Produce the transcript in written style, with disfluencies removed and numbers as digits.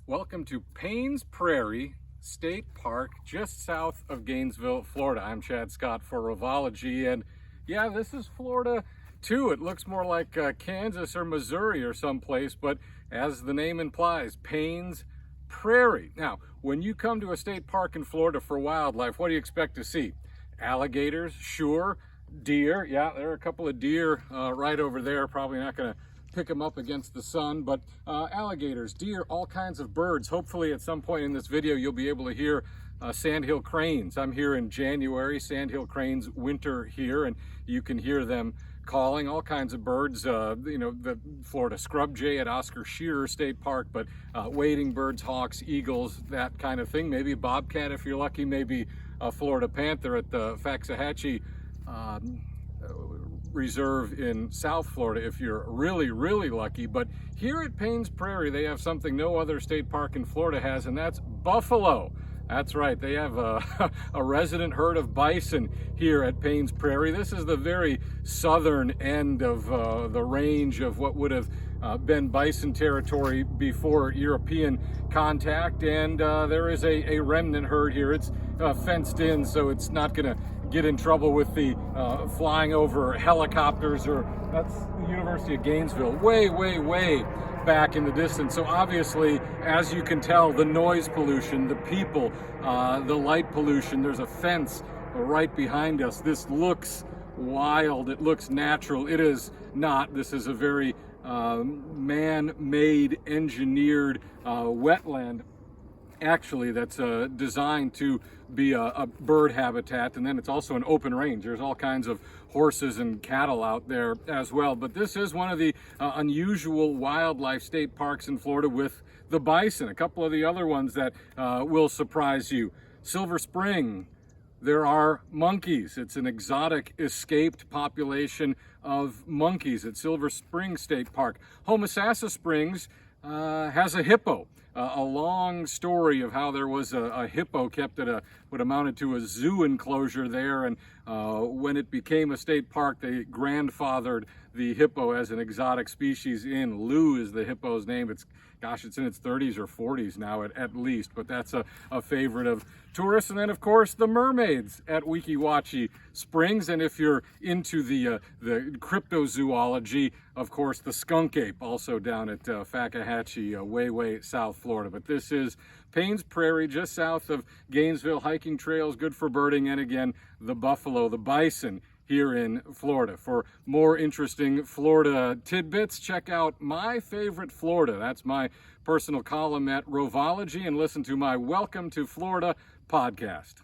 Welcome to Paynes Prairie State Park, just south of Gainesville, Florida. I'm Chad Scott for Rovology, and yeah, this is Florida too. It looks more like Kansas or Missouri or someplace, but as the name implies, Paynes Prairie. Now, when you come to a state park in Florida for wildlife, what do you expect to see? Alligators, sure. Deer, yeah, there are a couple of deer right over there. Probably not going to pick them up against the sun, but alligators, deer, all kinds of birds. Hopefully at some point in this video you'll be able to hear sandhill cranes. I'm here in January, sandhill cranes winter here, and you can hear them calling. All kinds of birds, the Florida scrub jay at Oscar Shearer State Park, but wading birds, hawks, eagles, that kind of thing. Maybe a bobcat if you're lucky, maybe a Florida panther at the Waxahachie Reserve in South Florida if you're really lucky. But here at Paynes Prairie they have something no other state park in Florida has, and that's buffalo. That's right, they have a resident herd of bison here at Paynes Prairie. This is the very southern end of the range of what would have been bison territory before European contact, and there is a remnant herd here. It's fenced in, so it's not going to get in trouble with the flying over helicopters, or that's the University of Gainesville, way back in the distance. So obviously, as you can tell, the noise pollution, the people, the light pollution, there's a fence right behind us. This looks wild, it looks natural. It is not. This is a very man-made, engineered wetland, actually, that's designed to be a bird habitat, and then it's also an open range. There's all kinds of horses and cattle out there as well. But this is one of the unusual wildlife state parks in Florida with the bison. A couple of the other ones that will surprise you. Silver Spring, there are monkeys. It's an exotic escaped population of monkeys at Silver Spring State Park. Homosassa Springs has a hippo. A long story of how there was a hippo kept at what amounted to a zoo enclosure there, and when it became a state park, they grandfathered the hippo as an exotic species in. Lou is the hippo's name. It's in its 30s or 40s now at least, but that's a favorite of tourists. And then, of course, the mermaids at Weeki Wachee Springs. And if you're into the cryptozoology, of course, the skunk ape, also down at Waxahachie, way south Florida. But this is Paynes Prairie, just south of Gainesville. Hiking trails, good for birding, and again, the buffalo, the bison, here in Florida. For more interesting Florida tidbits, check out My Favorite Florida. That's my personal column at Rovology, and listen to my Welcome to Florida podcast.